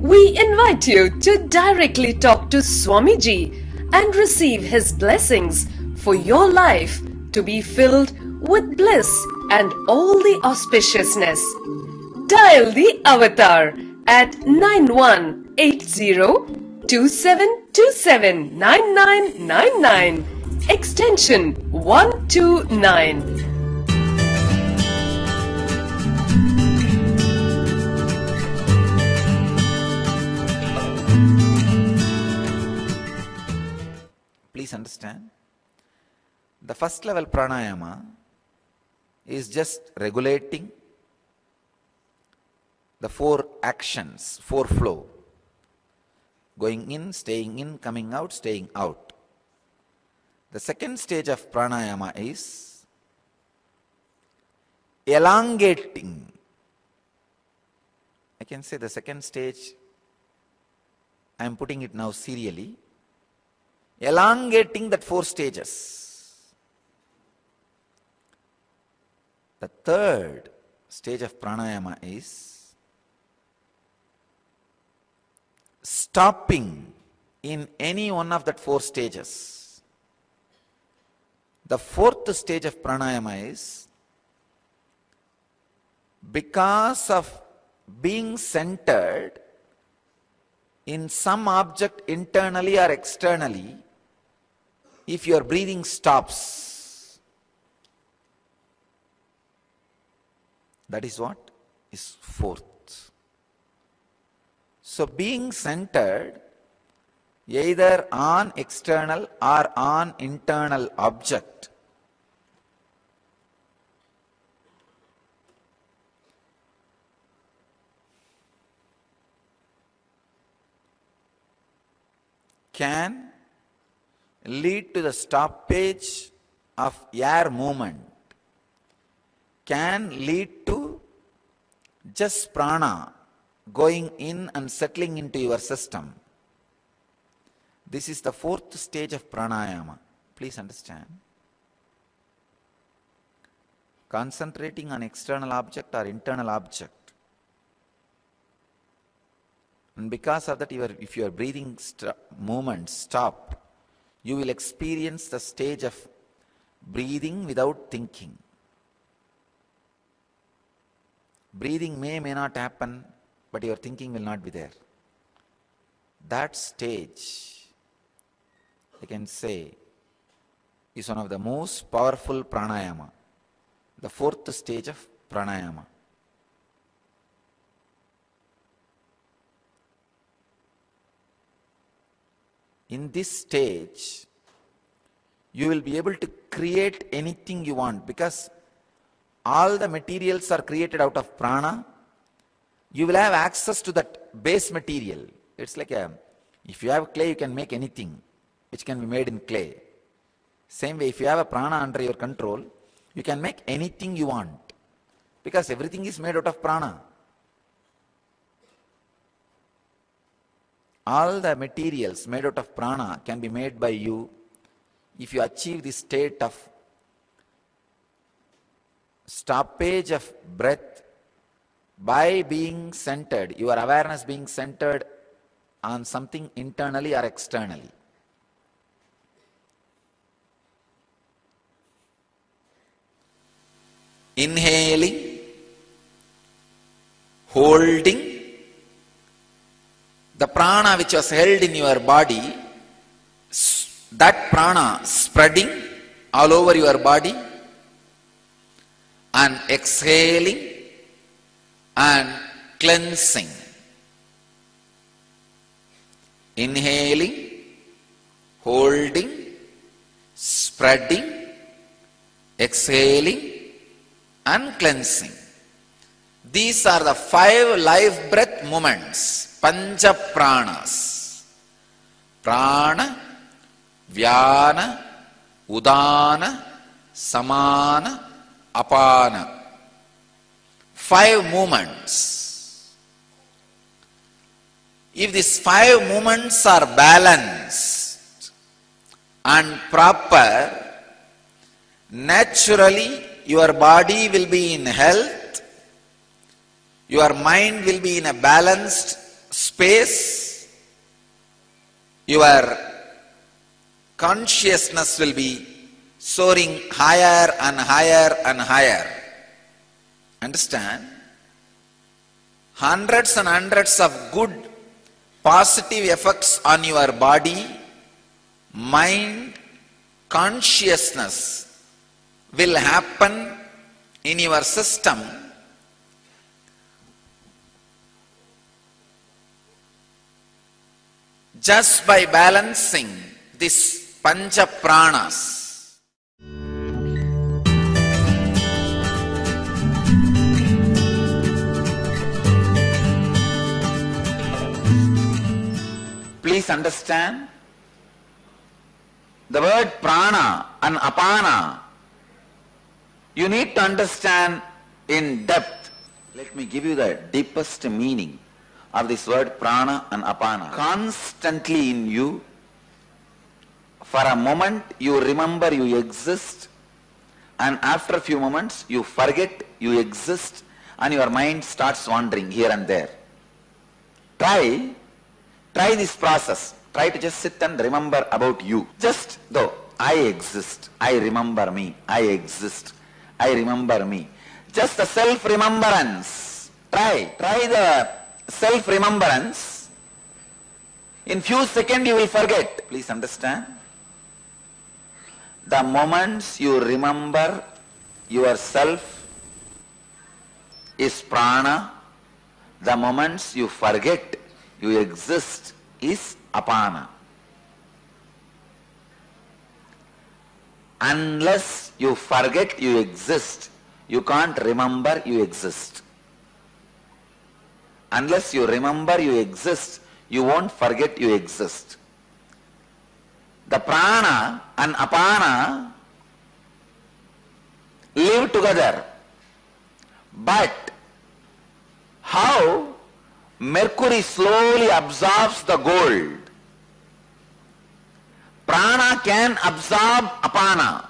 We invite you to directly talk to Swamiji and receive his blessings for your life to be filled with bliss and all the auspiciousness. Dial the avatar at 918027279999 extension 129. Please understand, the first level pranayama is just regulating the four actions, four flow. Going in, staying in, coming out, staying out. The second stage of pranayama is elongating. I can say the second stage, I am putting it now serially, elongating that four stages. The third stage of pranayama is stopping in any one of that four stages. The fourth stage of pranayama is, because of being centered in some object internally or externally, if your breathing stops, that is what is fourth. So being centered either on external or on internal object can lead to the stoppage of air movement, can lead to just prana going in and settling into your system. This is the fourth stage of pranayama. Please understand. Concentrating on external object or internal object. And because of that, if your breathing movements stop, you will experience the stage of breathing without thinking. Breathing may not happen, but your thinking will not be there. That stage, I can say, is one of the most powerful pranayama, the fourth stage of pranayama. In this stage, you will be able to create anything you want, because all the materials are created out of prana. You will have access to that base material. It's like if you have clay, you can make anything which can be made in clay. Same way, if you have a prana under your control, you can make anything you want, because everything is made out of prana. All the materials made out of prana can be made by you if you achieve the state of stoppage of breath by being centered, your awareness being centered on something internally or externally. Inhaling, holding, the prana which was held in your body, that prana spreading all over your body, and exhaling and cleansing. Inhaling, holding, spreading, exhaling and cleansing. These are the 5 life breath movements, Pancha Pranas. Prana, Vyana, Udana, Samana, Apana. 5 movements. If these 5 movements are balanced and proper, naturally your body will be in health, your mind will be in a balanced space, your consciousness will be soaring higher and higher and higher. Understand? Hundreds and hundreds of good positive effects on your body, mind, consciousness will happen in your system just by balancing this Pancha Pranas. Please understand, the word prana and apana, you need to understand in depth. Let me give you the deepest meaning of this word prana and apana. Constantly in you, for a moment you remember you exist, and after a few moments you forget you exist, and your mind starts wandering here and there. Try this process. Try to just sit and remember about you. Just though, I exist, I remember me, I exist, I remember me. Just the self-remembrance. Try the self-remembrance. In few seconds you will forget. Please understand. The moments you remember yourself is prana. The moments you forget you exist is apana. Unless you forget you exist, you can't remember you exist. Unless you remember you exist, you won't forget you exist. The prana and apana live together. But how mercury slowly absorbs the gold, prana can absorb apana.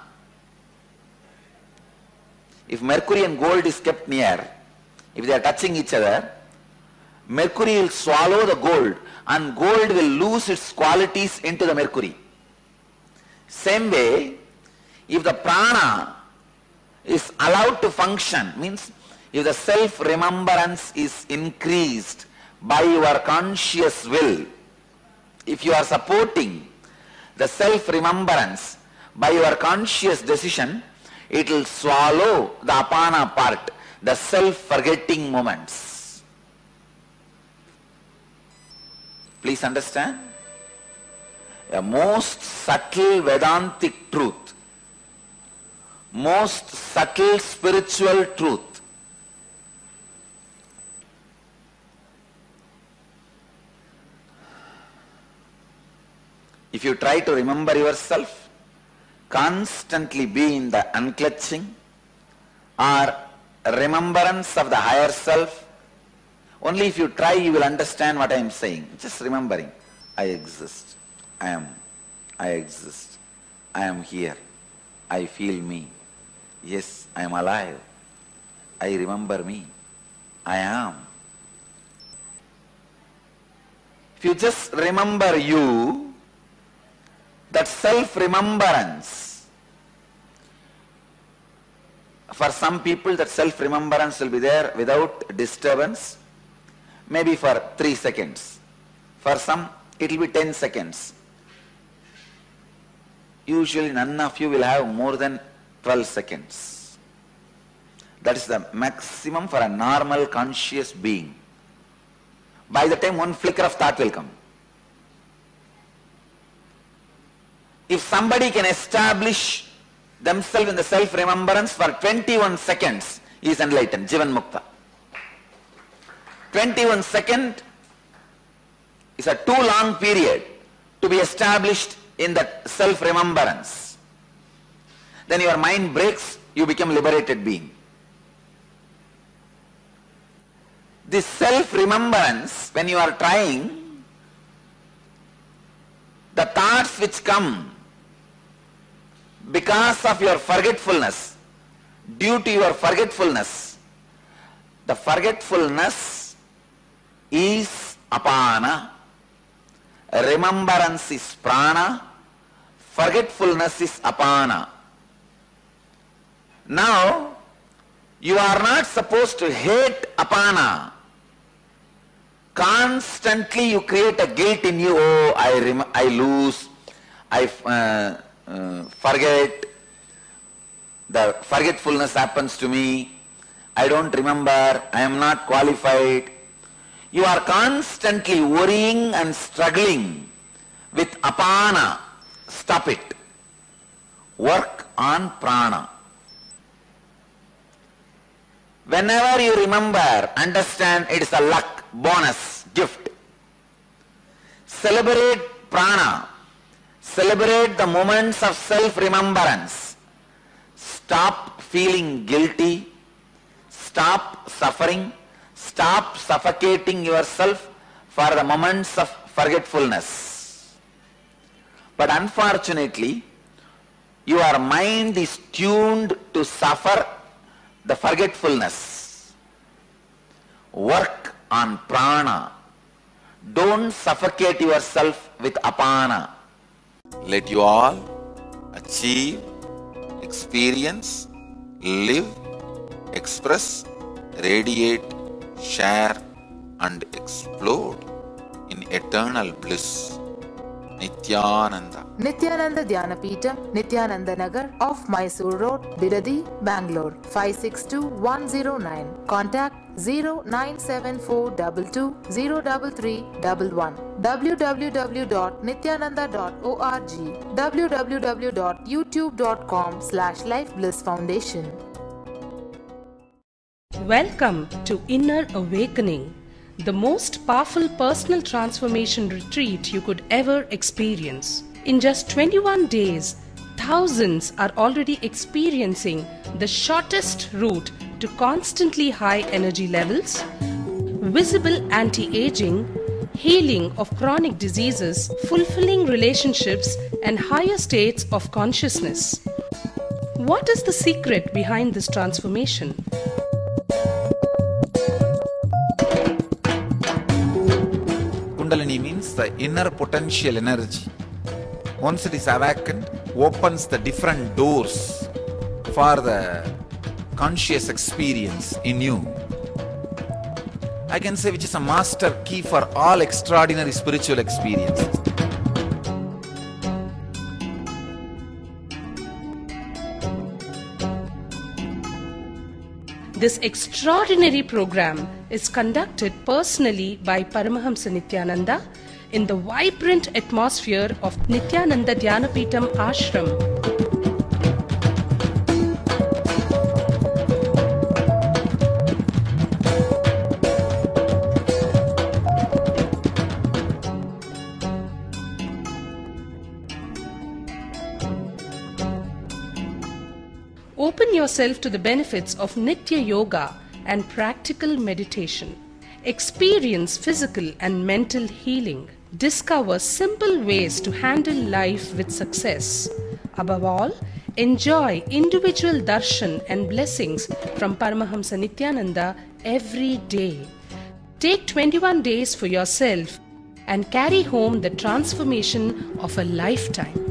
If mercury and gold is kept near, if they are touching each other, mercury will swallow the gold and gold will lose its qualities into the mercury. Same way, if the prana is allowed to function, means if the self-remembrance is increased by your conscious will, if you are supporting the self-remembrance by your conscious decision, it will swallow the apana part, the self-forgetting moments. Please understand? A most subtle Vedantic truth, most subtle spiritual truth. If you try to remember yourself, constantly be in the unclutching or remembrance of the higher self, only if you try you will understand what I am saying. Just remembering, I exist, I exist, I am here, I feel me, yes, I am alive, I remember me, I am. If you just remember you, that self-remembrance, for some people that self-remembrance will be there without disturbance, maybe for 3 seconds. For some it will be 10 seconds. Usually none of you will have more than 12 seconds. That is the maximum for a normal conscious being. By the time one flicker of thought will come. If somebody can establish themselves in the self-remembrance for 21 seconds, he is enlightened, Jivan Mukta. 21 seconds is a too long period to be established in that self-remembrance. Then your mind breaks, you become liberated being. This self-remembrance, when you are trying, the thoughts which come because of your forgetfulness, due to your forgetfulness, the forgetfulness is apana, remembrance is prana, forgetfulness is apana. Now, you are not supposed to hate apana. Constantly you create a guilt in you. Oh, I lose, I forget, the forgetfulness happens to me, I don't remember, I am not qualified. You are constantly worrying and struggling with apana. Stop it. Work on prana. Whenever you remember, understand it is a luck, bonus, gift. Celebrate prana. Celebrate the moments of self-remembrance. Stop feeling guilty. Stop suffering. Stop suffocating yourself for the moments of forgetfulness. But unfortunately, your mind is tuned to suffer the forgetfulness. Work on prana. Don't suffocate yourself with apana. Let you all achieve, experience, live, express, radiate, share and explode in eternal bliss. Nithyananda. Nithyananda Dhyanapitham, Nithyananda Nagar, off Mysore Road, Bidadi, Bangalore, 562109. Contact 097422033311. www.nithyananda.org. www.youtube.com/lifeblissfoundation. Welcome to Inner Awakening, the most powerful personal transformation retreat you could ever experience. In just 21 days, thousands are already experiencing the shortest route to constantly high energy levels, visible anti-aging, healing of chronic diseases, fulfilling relationships, and higher states of consciousness. What is the secret behind this transformation? Kundalini means the inner potential energy. Once it is awakened, opens the different doors for the conscious experience in you. I can say which is a master key for all extraordinary spiritual experiences. This extraordinary program is conducted personally by Paramahamsa Nithyananda in the vibrant atmosphere of Nithyananda Dhyanapitham Ashram. Open yourself to the benefits of Nitya Yoga and practical meditation. Experience physical and mental healing. Discover simple ways to handle life with success. Above all, enjoy individual darshan and blessings from Paramahamsa Nithyananda every day. Take 21 days for yourself and carry home the transformation of a lifetime.